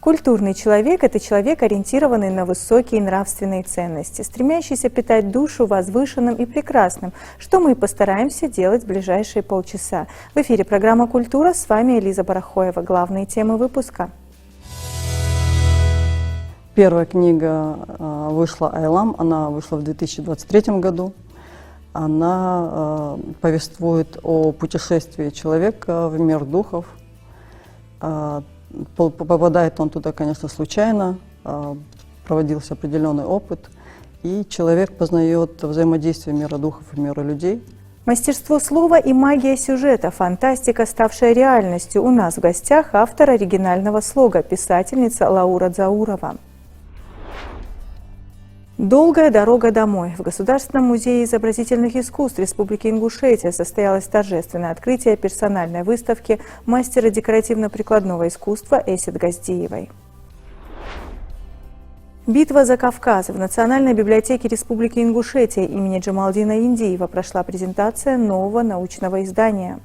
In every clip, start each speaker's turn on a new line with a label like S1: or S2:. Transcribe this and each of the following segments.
S1: Культурный человек – это человек, ориентированный на высокие нравственные ценности, стремящийся питать душу возвышенным и прекрасным, что мы и постараемся делать в ближайшие полчаса. В эфире программа «Культура», с вами Элиза Барахоева. Главные темы выпуска.
S2: Первая книга вышла «Айлам», она вышла в 2023 году. Она повествует о путешествии человека в мир духов. Попадает он туда, конечно, случайно, проводился определенный опыт, и человек познает взаимодействие мира духов и мира людей.
S1: Мастерство слова и магия сюжета, фантастика, ставшая реальностью. У нас в гостях автор оригинального слога, писательница Лаура Дзаурова. Долгая дорога домой. В Государственном музее изобразительных искусств Республики Ингушетия состоялось торжественное открытие персональной выставки мастера декоративно-прикладного искусства Эсет Газдиевой. Битва за Кавказ. В Национальной библиотеке Республики Ингушетия имени Джамалдина Индиева прошла презентация нового научного издания.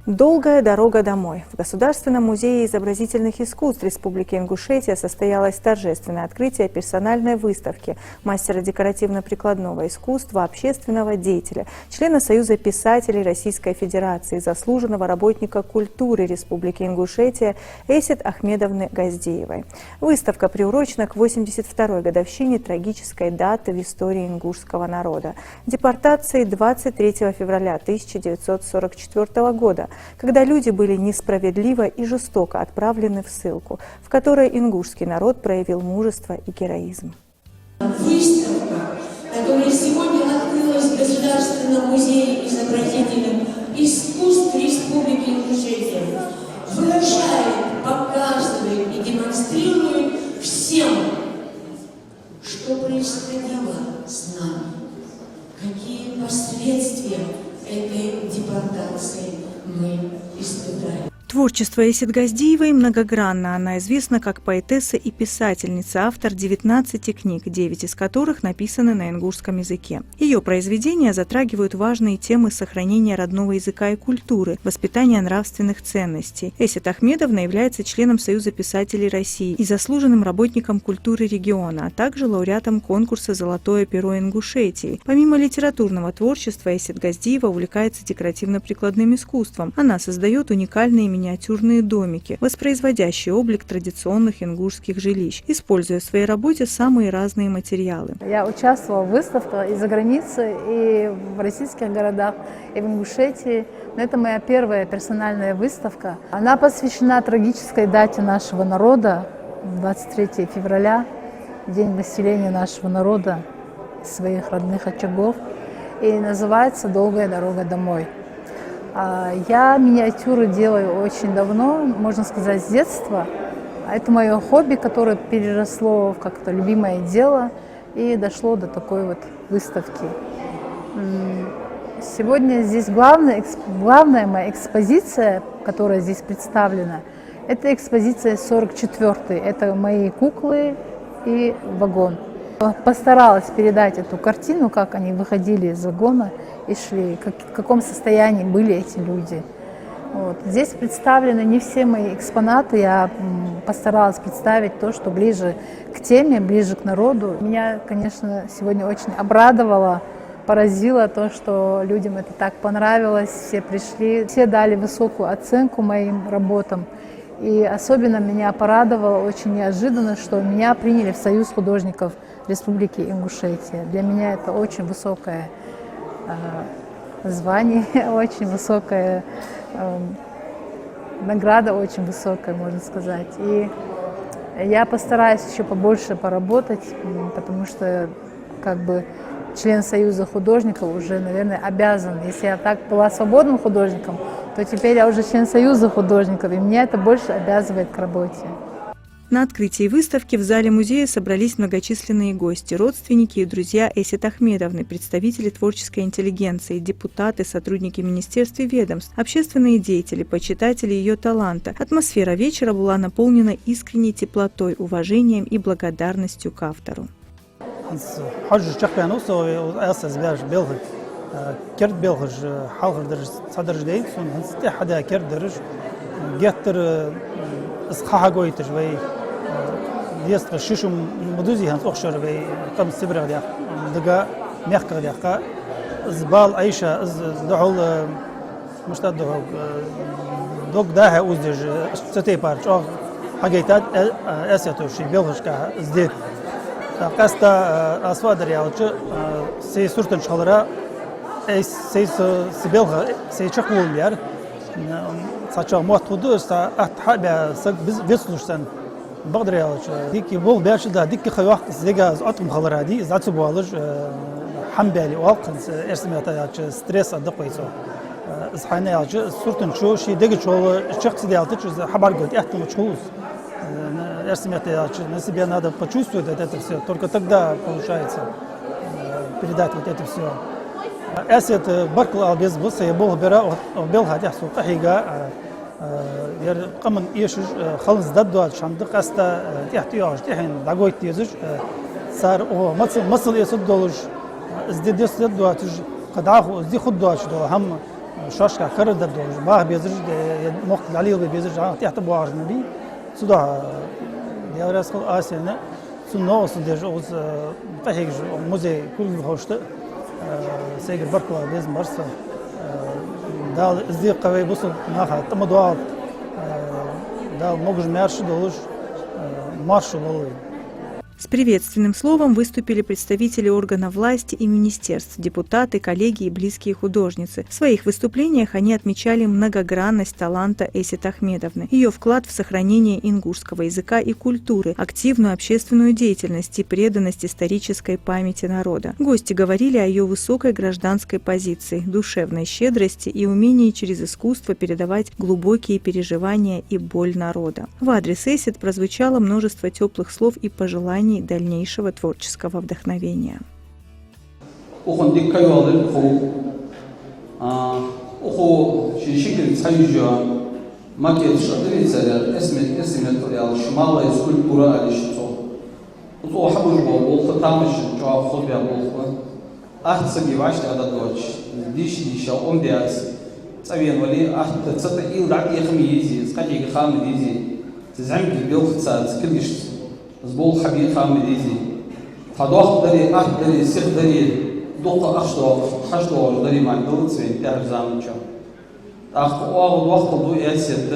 S1: Долгая дорога домой. В Государственном музее изобразительных искусств Республики Ингушетия состоялось торжественное открытие персональной выставки мастера декоративно-прикладного искусства, общественного деятеля, члена Союза писателей Российской Федерации, заслуженного работника культуры Республики Ингушетия Эсет Ахмедовны Газдиевой. Выставка приурочена к 82-й годовщине трагической даты в истории ингушского народа – депортации 23 февраля 1944 года, когда люди были несправедливо и жестоко отправлены в ссылку, в которой ингушский народ проявил мужество и героизм.
S3: Выставка, которая сегодня открылась в Государственном музее изобразительных искусств Республики Ингушетия, выражает, показывает и демонстрирует всем, что происходило с нами, какие последствия этой депортации мы испытали.
S1: Творчество Эсет Газдиевой многогранно. Она известна как поэтесса и писательница, автор 19 книг, 9 из которых написаны на ингушском языке. Ее произведения затрагивают важные темы сохранения родного языка и культуры, воспитания нравственных ценностей. Эсет Ахмедовна является членом Союза писателей России и заслуженным работником культуры региона, а также лауреатом конкурса «Золотое перо Ингушетии». Помимо литературного творчества, Эсет Газдиева увлекается декоративно-прикладным искусством. Она создает уникальные миниатюрные домики, воспроизводящие облик традиционных ингушских жилищ, используя в своей работе самые разные материалы.
S4: Я участвовала в выставках и за границей, и в российских городах, и в Ингушетии. Но это моя первая персональная выставка. Она посвящена трагической дате нашего народа, 23 февраля, день выселения нашего народа из своих родных очагов, и называется «Долгая дорога домой». Я миниатюры делаю очень давно, можно сказать, с детства. Это мое хобби, которое переросло в как-то любимое дело и дошло до такой вот выставки. Сегодня здесь главная моя экспозиция, которая здесь представлена, это экспозиция 44-й. Это мои куклы и вагон. Постаралась передать эту картину, как они выходили из вагона и шли, в каком состоянии были эти люди. Вот. Здесь представлены не все мои экспонаты, я постаралась представить то, что ближе к теме, ближе к народу. Меня, конечно, сегодня очень обрадовало, поразило то, что людям это так понравилось, все пришли, все дали высокую оценку моим работам. И особенно меня порадовало очень неожиданно, что меня приняли в Союз художников Республики Ингушетия. Для меня это очень высокое звание, очень высокая награда, очень высокая, можно сказать. И я постараюсь еще побольше поработать, потому что как бы член Союза художников уже, наверное, обязан. Если я так была свободным художником, то теперь я уже член Союза художников, и меня это больше обязывает к работе.
S1: На открытии выставки в зале музея собрались многочисленные гости, родственники и друзья Эсет Ахмедовны, представители творческой интеллигенции, депутаты, сотрудники министерств и ведомств, общественные деятели, почитатели ее таланта. Атмосфера вечера была наполнена искренней теплотой, уважением и благодарностью к автору.
S5: إسقاها قويتش وي ديست شيشم مدوزي هنس أخشر وي قم سبرة ديا دقا ميحق ديا زبال عيشة دعول مش تدعو دوك داها وزدج ستي بارش أو حاجيتات أسيتوشي بيلغش كا زديت قاستا أسوا دريالتش سي سورتن شغلرا سي سبيلغ سي شقول بيار saçma muhattodu sta athabe vizluşsan bagdriyalç diki bol berşilda diki xayaq zega atım xalar hadi zatsu boalır hambali waqt ersmiyata yaç stres adı qoyso ishana yaç surtun şu şey degi çoğu çıqsı diyaltı şu haber göt ehtimal çoğu ersmiyata yaç nasıl bir надо почувствовать это все только тогда получается передать вот это все أسيت بركل أبيز بس يبوه برا وبيلها تحصل قحيجة ير قمن إيش خلص ضده شندق أستا تحتياج تحين دعوة تيزج صار أو مصل يسد دولج ازدي دست ضده تج قد عاخو ازدي خد دولج ده هم شاش كخر ضده باه بيزج مقتل عليه بيزج تحت بواج نبي صدا يا راسخ آسينا سنو صدق أوز قحيج موزي كل هوشته سيجر بركوا بيز مرسى دال ازدي قوي بوصل ناخا تمدوال دال موجج مارش долуж марш волы.
S1: С приветственным словом выступили представители органов власти и министерств, депутаты, коллеги и близкие художницы. В своих выступлениях они отмечали многогранность таланта Эсет Ахмедовны, ее вклад в сохранение ингушского языка и культуры, активную общественную деятельность и преданность исторической памяти народа. Гости говорили о ее высокой гражданской позиции, душевной щедрости и умении через искусство передавать глубокие переживания и боль народа. В адрес Эсет прозвучало множество теплых слов и пожеланий дальнейшего творческого вдохновения.
S6: زبول حبيب خامديزي فضوخ دري أخ دري سيخ دري دوق أخشدوخ خشدوخ دري مع دولت سوين تهر زامنشا أخ أوغ دوخ دو إلسيت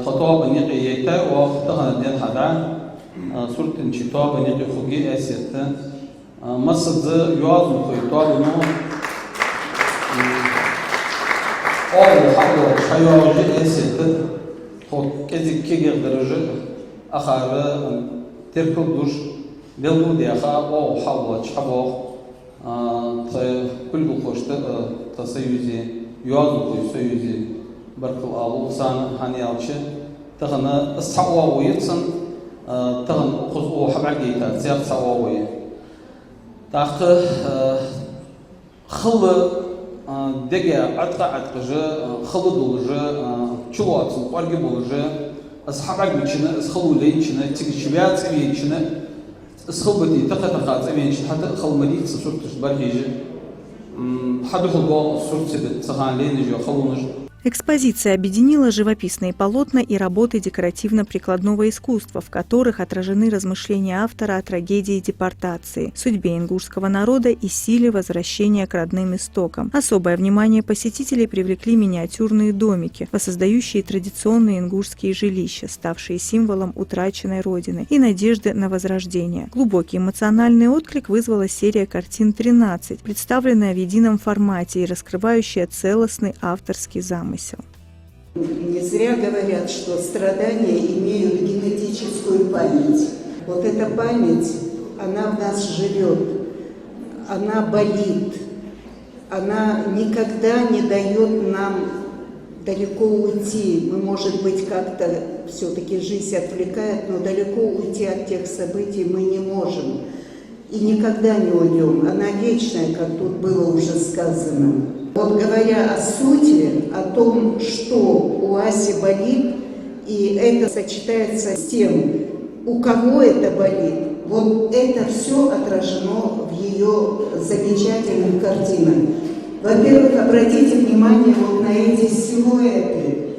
S6: تطوع بنيقي يتا أوغ تغن دين هذا سورت انشطوع بنيقي خوغي إلسيت مصد يواد مخيطوع بنو أوغ حقو شايوغ إلسيت خو كذي كيغير درجة أخار تركب دوش بلدو دي أخا أو حاول تشحبوه كل بخوش تسيوزي يوازو كوي سيوزي بركو أبو سان هانيالشي تغنى استحوا ويتسن تغنى خذوا حبعجيتا زيادة سواوي تاخ خل دقة عتقة خل دولجة شوات وارجي بولجة أصحابك بيشنا أسخلوا لينشنا تيجي شبيات سوينشنا أسخل بدي تقطع سوينشنا حتى أخل مديت صورت برهيجة حد خلوا صورت سبت سخان لينجي خلونج.
S1: Экспозиция объединила живописные полотна и работы декоративно-прикладного искусства, в которых отражены размышления автора о трагедии депортации, судьбе ингушского народа и силе возвращения к родным истокам. Особое внимание посетителей привлекли миниатюрные домики, воссоздающие традиционные ингушские жилища, ставшие символом утраченной родины и надежды на возрождение. Глубокий эмоциональный отклик вызвала серия картин «13», представленная в едином формате и раскрывающая целостный авторский замысел.
S7: Не зря говорят, что страдания имеют генетическую память. Вот эта память, она в нас живет, она болит, она никогда не дает нам далеко уйти. Мы, может быть, как-то все-таки жизнь отвлекает, но далеко уйти от тех событий мы не можем. И никогда не уйдем. Она вечная, как тут было уже сказано. Вот говоря о сути, о том, что у Аси болит, и это сочетается с тем, у кого это болит, вот это все отражено в ее замечательных картинах. Во-первых, обратите внимание вот на эти силуэты.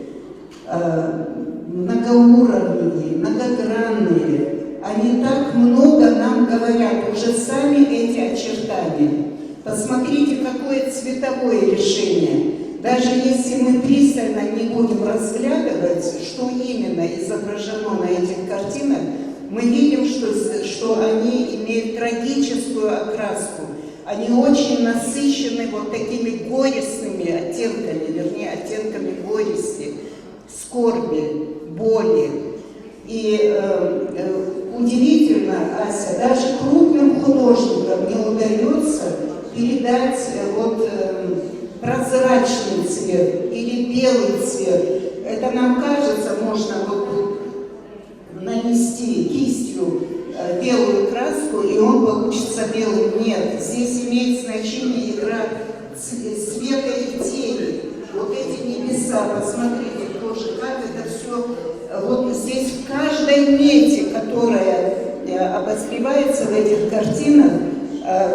S7: многоуровневые, многогранные. Они так много нам говорят, уже сами эти очертания. Посмотрите, какое цветовое решение. Даже если мы пристально не будем разглядывать, что именно изображено на этих картинах, мы видим, что они имеют трагическую окраску. Они очень насыщены вот такими горестными оттенками, вернее, оттенками горести, скорби, боли. И удивительно, Ася, даже крупным художникам не удается передать прозрачный цвет или белый цвет. Это нам кажется, можно вот нанести кистью белую краску, и он получится белым. Нет, здесь имеет значение игра света и тени. Вот эти небеса, посмотрите тоже, как это все. Вот здесь в каждой мете, которая обозревается в этих картинах,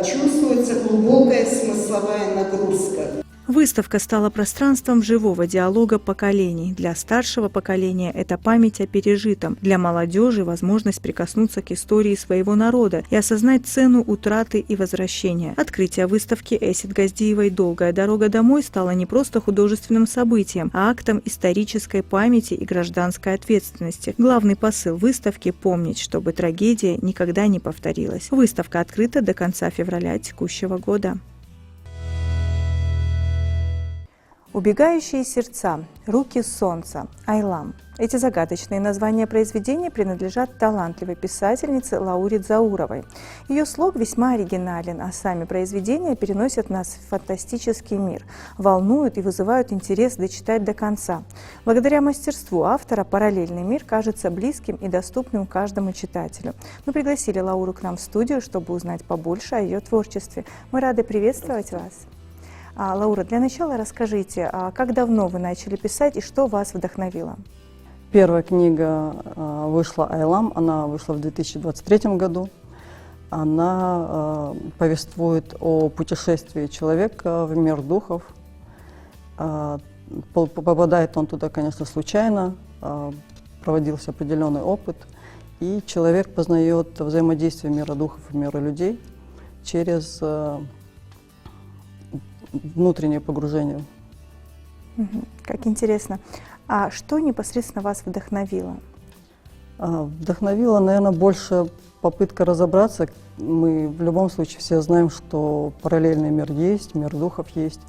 S7: чувствуется глубокая смысловая нагрузка.
S1: Выставка стала пространством живого диалога поколений. Для старшего поколения это память о пережитом, для молодежи возможность прикоснуться к истории своего народа и осознать цену утраты и возвращения. Открытие выставки Эсет Газдиевой «Долгая дорога домой» стало не просто художественным событием, а актом исторической памяти и гражданской ответственности. Главный посыл выставки – помнить, чтобы трагедия никогда не повторилась. Выставка открыта до конца февраля текущего года. «Убегающие сердца», «Руки солнца», «Айлам». Эти загадочные названия произведений принадлежат талантливой писательнице Лауре Дзауровой. Ее слог весьма оригинален, а сами произведения переносят нас в фантастический мир, волнуют и вызывают интерес дочитать до конца. Благодаря мастерству автора параллельный мир кажется близким и доступным каждому читателю. Мы пригласили Лауру к нам в студию, чтобы узнать побольше о ее творчестве. Мы рады приветствовать вас. Лаура, для начала расскажите, как давно вы начали писать и что вас вдохновило?
S2: Первая книга вышла «Айлам», она вышла в 2023 году. Она повествует о путешествии человека в мир духов. Попадает он туда, конечно, случайно, проводился определенный опыт, и человек познает взаимодействие мира духов и мира людей через внутреннее погружение.
S1: Как интересно. А что непосредственно вас вдохновило?
S2: Вдохновила, наверное, больше попытка разобраться. Мы в любом случае все знаем, что параллельный мир есть, мир духов есть.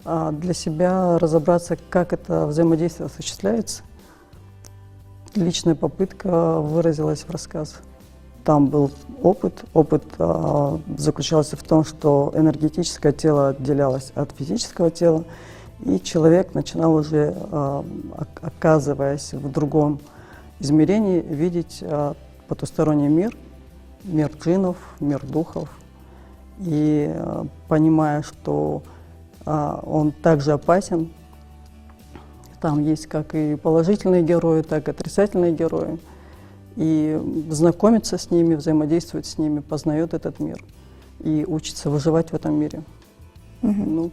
S2: А для себя разобраться, как это взаимодействие осуществляется. Личная попытка выразилась в рассказ. Там был опыт. Опыт заключался в том, что энергетическое тело отделялось от физического тела, и человек начинал уже, оказываясь в другом измерении, видеть потусторонний мир, мир джиннов, мир духов. И понимая, что он также опасен, там есть как и положительные герои, так и отрицательные герои. И знакомится с ними, взаимодействует с ними, познает этот мир и учится выживать в этом мире. Ну,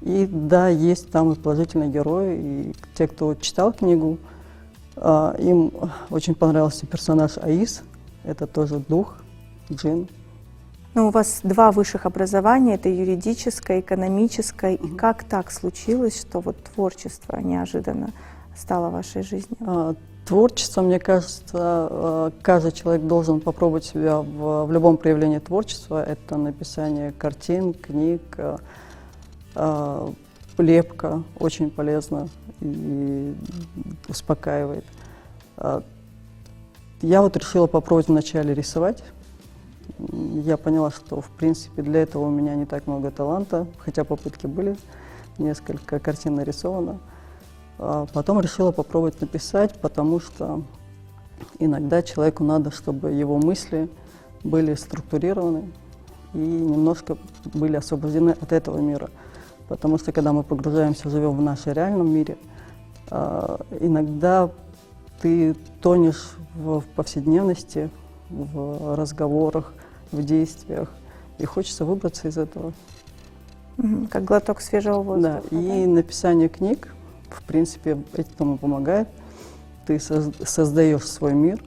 S2: и да, есть там и положительные герои, и те, кто читал книгу, им очень понравился персонаж Аис, это тоже дух, джин.
S1: Ну, у вас два высших образования, это юридическое, экономическое. И как так случилось, что вот творчество неожиданно стало в вашей жизни?
S2: Творчество, мне кажется, каждый человек должен попробовать себя в любом проявлении творчества. Это написание картин, книг, лепка, очень полезно и успокаивает. Я вот решила попробовать вначале рисовать. Я поняла, что, в принципе, для этого у меня не так много таланта, хотя попытки были, несколько картин нарисовано. Потом решила попробовать написать, потому что иногда человеку надо, чтобы его мысли были структурированы и немножко были освобождены от этого мира. Потому что когда мы погружаемся, живем в нашем реальном мире, иногда ты тонешь в повседневности, в разговорах, в действиях, и хочется выбраться из этого.
S1: Как глоток свежего воздуха.
S2: Да, и написание книг, в принципе, этому помогает. ты создаешь свой мир,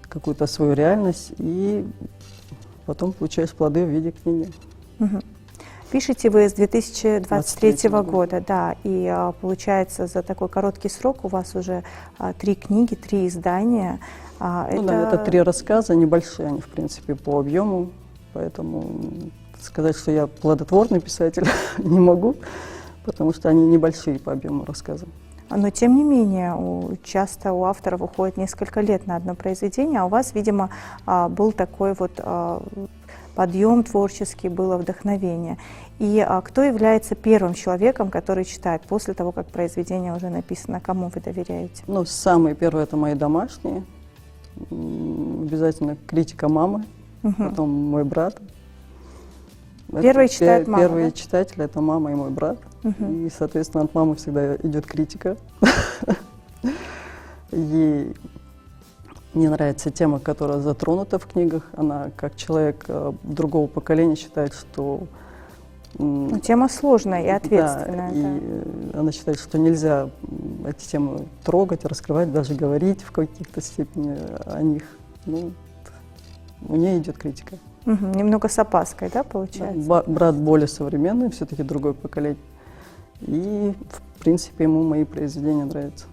S2: какую-то свою реальность, и потом получаешь плоды в виде книги.
S1: Пишете вы с 2023
S2: года.
S1: года, да, и получается за такой короткий срок у вас уже 3 книги, 3 издания.
S2: Ну да, это 3 рассказа, небольшие они, в принципе, по объему, поэтому сказать, что я плодотворный писатель, не могу, потому что они небольшие по объему рассказа.
S1: Но тем не менее, часто у авторов уходит несколько лет на одно произведение, а у вас, видимо, был такой вот подъем творческий, было вдохновение. И кто является первым человеком, который читает после того, как произведение уже написано? Кому вы доверяете?
S2: Ну, самые первые — это мои домашние. Обязательно критика мамы, потом мой брат.
S1: Первый читает мама,
S2: Первые
S1: да?
S2: читатели — это мама и мой брат. И, соответственно, от мамы всегда идет критика. Ей не нравится тема, которая затронута в книгах. Она, как человек другого поколения, считает, что...
S1: Ну, тема сложная и ответственная.
S2: Да, и она считает, что нельзя эти темы трогать, раскрывать, даже говорить в каких-то степени о них. Ну, у нее идет критика.
S1: Немного с опаской, да, получается?
S2: Брат более современный, все-таки другое поколение. И, в принципе, ему мои произведения нравятся.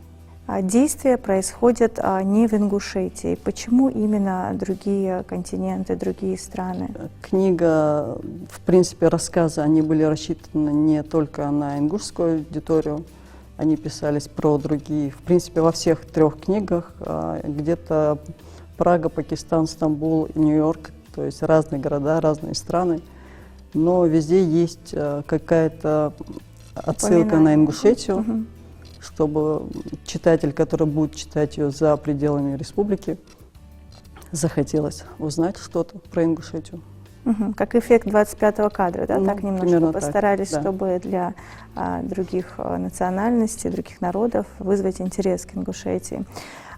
S1: А действия происходят не в Ингушетии. Почему именно другие континенты, другие страны?
S2: Книга, в принципе, рассказы, они были рассчитаны не только на ингушскую аудиторию, они писались про другие. В принципе, во всех 3 книгах где-то Прага, Пакистан, Стамбул, Нью-Йорк, то есть разные города, разные страны, но везде есть какая-то отсылка на Ингушетию, чтобы читатель, который будет читать ее за пределами республики, захотелось узнать что-то про Ингушетию.
S1: Как эффект 25-го кадра, да?
S2: Ну,
S1: так немножко
S2: примерно
S1: постарались,
S2: так, да.
S1: чтобы для других национальностей, других народов вызвать интерес к Ингушетии.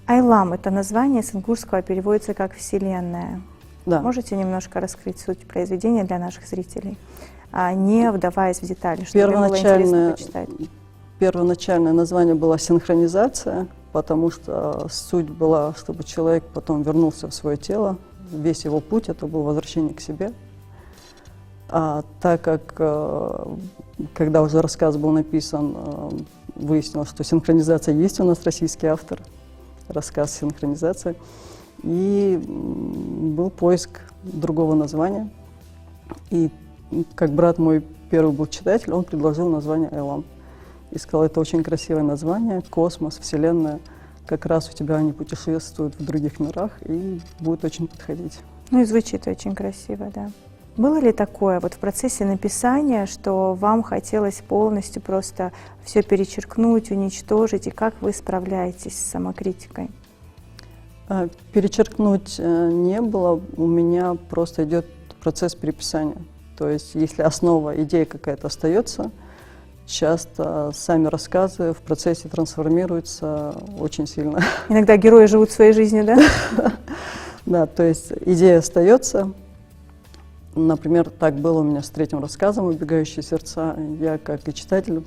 S1: Айлам — это название с ингушского переводится как «вселенная».
S2: Да.
S1: Можете немножко раскрыть суть произведения для наших зрителей, не вдаваясь в детали, чтобы им было интересно почитать?
S2: Первоначальное название было «Синхронизация», потому что суть была, чтобы человек потом вернулся в свое тело. Весь его путь — это было возвращение к себе. А так как, когда уже рассказ был написан, выяснилось, что синхронизация есть у нас российский автор, рассказ «Синхронизация», и был поиск другого названия. И как брат мой первый был читатель, он предложил название «Айлам». И сказал, это очень красивое название, космос, вселенная, как раз у тебя они путешествуют в других мирах и будет очень подходить.
S1: Ну и звучит очень красиво, да. Было ли такое вот в процессе написания, что вам хотелось полностью просто все перечеркнуть, уничтожить, и как вы справляетесь с самокритикой?
S2: Перечеркнуть не было, у меня просто идет процесс переписания. То есть если основа, идея какая-то остается, часто сами рассказы в процессе трансформируются очень сильно.
S1: Иногда герои живут своей жизнью, да?
S2: Да, то есть идея остается. Например, так было у меня с 3-м рассказом «Убегающие сердца». Я, как и читатель,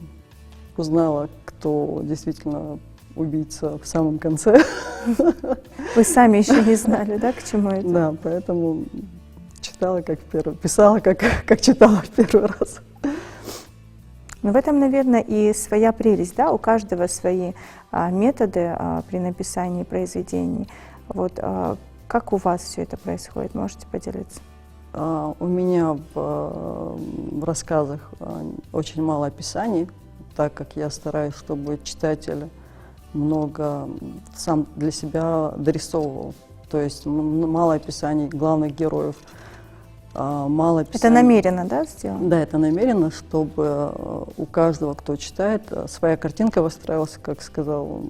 S2: узнала, кто действительно убийца в самом конце.
S1: Вы сами еще не знали, да, к чему это?
S2: Да, поэтому читала писала, как читала в первый раз.
S1: Но в этом, наверное, и своя прелесть, да, у каждого свои методы при написании произведений. Вот как у вас все это происходит, можете поделиться?
S2: У меня в рассказах очень мало описаний, так как я стараюсь, чтобы читатель много сам для себя дорисовывал. То есть мало описаний главных героев, мало описаний.
S1: Это намеренно, да, сделано?
S2: Да, это намеренно, чтобы у каждого, кто читает, своя картинка выстраивалась, как сказал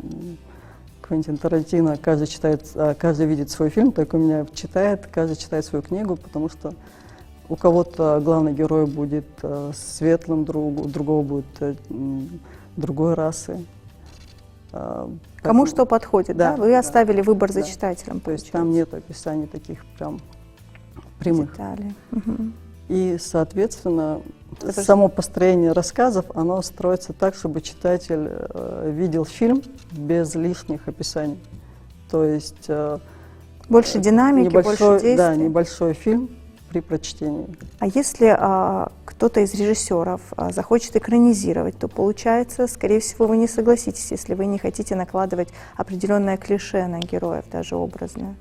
S2: Квентин Тарантино, каждый видит свой фильм, так у меня каждый читает свою книгу, потому что у кого-то главный герой будет светлым, у другого будет другой расы.
S1: Кому что подходит, да? Вы оставили выбор за
S2: да.
S1: читателем.
S2: То есть там нет описаний таких прям прямых.
S1: Детали.
S2: И, соответственно, само построение рассказов, оно строится так, чтобы читатель видел фильм без лишних описаний. То есть
S1: Больше динамики, больше действий.
S2: Да, небольшой фильм при прочтении.
S1: А если кто-то из режиссеров захочет экранизировать, то получается, скорее всего, вы не согласитесь, если вы не хотите накладывать определенное клише на героев, даже образное.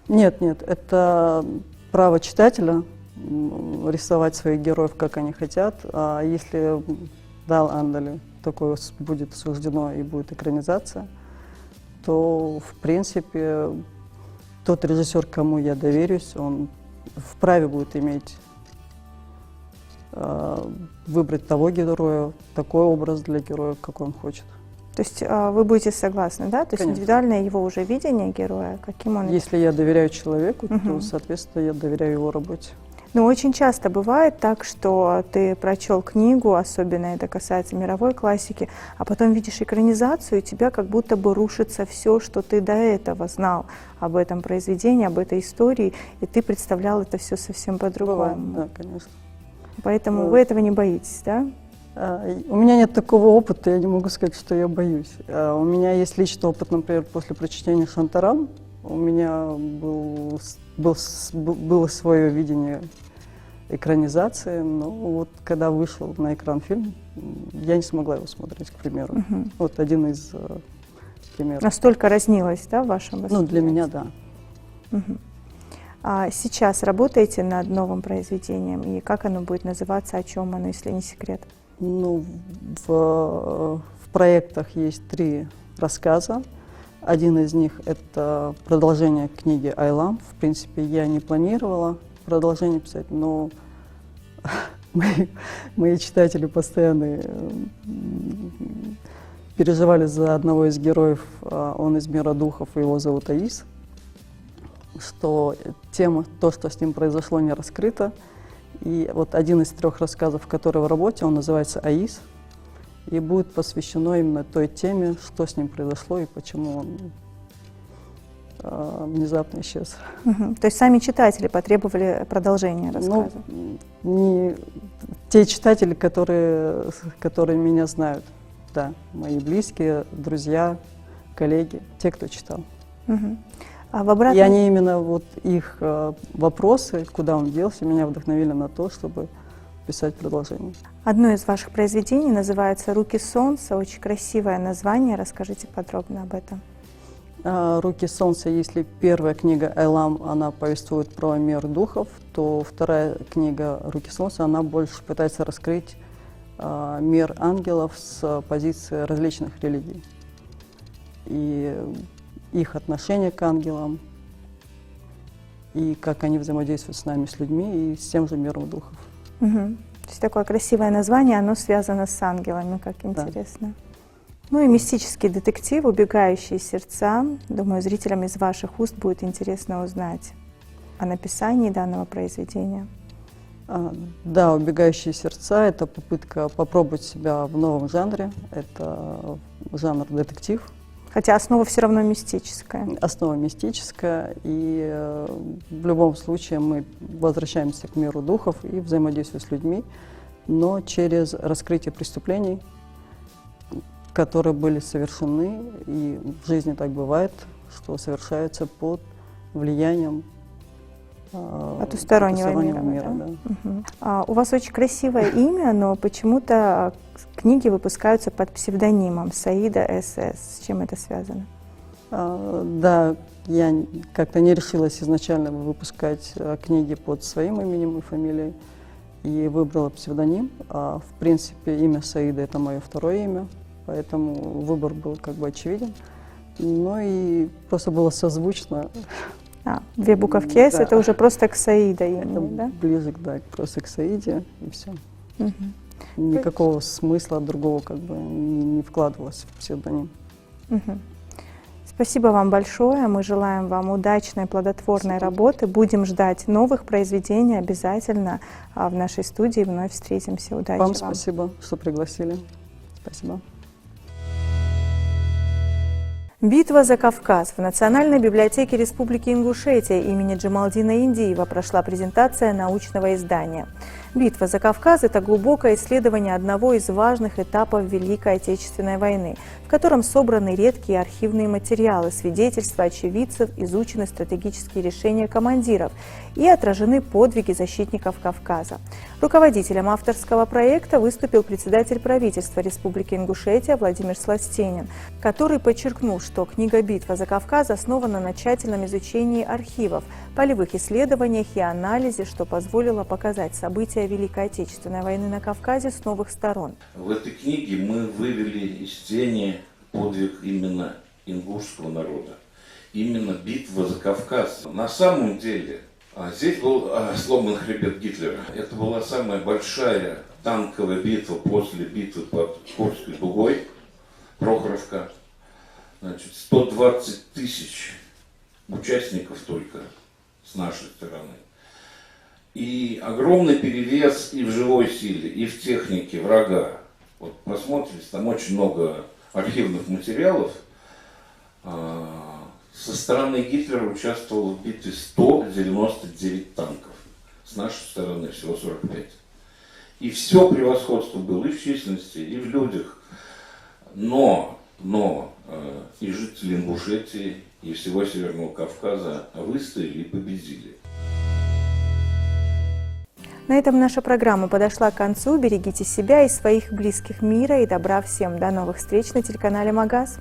S2: Нет, это право читателя рисовать своих героев, как они хотят. А если дал Андали такое будет суждено и будет экранизация, то, в принципе, тот режиссер, кому я доверюсь, он вправе будет иметь, выбрать того героя, такой образ для героя, какой он хочет.
S1: То есть вы будете согласны, да? То есть
S2: Конечно.
S1: индивидуальное его уже видение героя, каким он...
S2: Если я доверяю человеку, то, соответственно, я доверяю его работе.
S1: Но очень часто бывает так, что ты прочел книгу, особенно это касается мировой классики, а потом видишь экранизацию, и у тебя как будто бы рушится все, что ты до этого знал об этом произведении, об этой истории, и ты представлял это все совсем по-другому.
S2: Да, конечно.
S1: Поэтому вы этого не боитесь, да?
S2: У меня нет такого опыта, я не могу сказать, что я боюсь. У меня есть личный опыт, например, после прочтения «Шантарам». У меня было свое видение экранизации, но вот когда вышел на экран фильм, я не смогла его смотреть, к примеру. Вот один из примеров.
S1: Настолько разнилось, да, в вашем восприятии?
S2: Ну, для меня, да.
S1: А сейчас работаете над новым произведением, и как оно будет называться, о чем оно, если не секрет?
S2: Ну, в проектах есть 3 рассказа. Один из них – это продолжение книги «Айлам». В принципе, я не планировала продолжение писать, но мои читатели постоянно переживали за одного из героев, он из мира духов, его зовут Аис, что тема, то, что с ним произошло, не раскрыта. И вот один из 3 рассказов, который в работе, он называется «Аис», и будет посвящено именно той теме, что с ним произошло и почему он внезапно исчез.
S1: То есть сами читатели потребовали продолжения рассказа?
S2: Ну, не те читатели, которые меня знают, да, мои близкие, друзья, коллеги, те, кто читал.
S1: А в обратном...
S2: И они именно вот их вопросы, куда он делся, меня вдохновили на то, чтобы писать продолжение.
S1: Одно из ваших произведений называется «Руки солнца». Очень красивое название. Расскажите подробно об этом.
S2: «Руки солнца», если первая книга «Айлам», она повествует про мир духов, то вторая книга «Руки солнца», она больше пытается раскрыть мир ангелов с позиции различных религий. И их отношение к ангелам, и как они взаимодействуют с нами, с людьми, и с тем же миром духов.
S1: То есть такое красивое название, оно связано с ангелами, как интересно. Ну и мистический детектив «Убегающие сердца». Думаю, зрителям из ваших уст будет интересно узнать о написании данного произведения.
S2: Да, «Убегающие сердца» — это попытка попробовать себя в новом жанре. Это жанр детектив.
S1: Хотя основа все равно мистическая.
S2: Основа мистическая, и в любом случае мы возвращаемся к миру духов и взаимодействуем с людьми, но через раскрытие преступлений, которые были совершены, и в жизни так бывает, что совершаются под влиянием
S1: потустороннего мира. Да? У вас очень красивое имя, но почему-то книги выпускаются под псевдонимом Саида СС. С чем это связано?
S2: Да, я как-то не решилась изначально выпускать книги под своим именем и фамилией, и выбрала псевдоним. В принципе, имя Саида — это мое второе имя, поэтому выбор был как бы очевиден. Ну и просто было созвучно.
S1: 2 буковки «С» — это уже просто к Саида имени,
S2: это
S1: да?
S2: Ближе, да, просто к Саиде, и все. Никакого смысла другого как бы не вкладывалось в псевдоним.
S1: Спасибо вам большое. Мы желаем вам удачной, плодотворной работы. Будем ждать новых произведений обязательно в нашей студии. Вновь встретимся. Удачи вам.
S2: Вам спасибо, что пригласили. Спасибо.
S1: Битва за Кавказ. В Национальной библиотеке Республики Ингушетия имени Джамалдина Индиева прошла презентация научного издания. «Битва за Кавказ» – это глубокое исследование одного из важных этапов Великой Отечественной войны, в котором собраны редкие архивные материалы, свидетельства очевидцев, изучены стратегические решения командиров и отражены подвиги защитников Кавказа. Руководителем авторского проекта выступил председатель правительства Республики Ингушетия Владимир Сластенин, который подчеркнул, что книга «Битва за Кавказ» основана на тщательном изучении архивов, полевых исследованиях и анализе, что позволило показать события Великой Отечественной войны на Кавказе с новых сторон.
S8: В этой книге мы вывели из тени подвиг именно ингушского народа, именно битва за Кавказ. На самом деле здесь был сломан хребет Гитлера. Это была самая большая танковая битва после битвы под Курской дугой, Прохоровка. Значит, 120 тысяч участников только с нашей стороны. И огромный перевес и в живой силе, и в технике врага. Вот посмотрите, там очень много архивных материалов. Со стороны Гитлера участвовало в битве 199 танков. С нашей стороны всего 45. И все превосходство было и в численности, и в людях. Но и жители Ингушетии, и всего Северного Кавказа выстояли и победили.
S1: На этом наша программа подошла к концу. Берегите себя и своих близких мира и добра всем. До новых встреч на телеканале Магаз.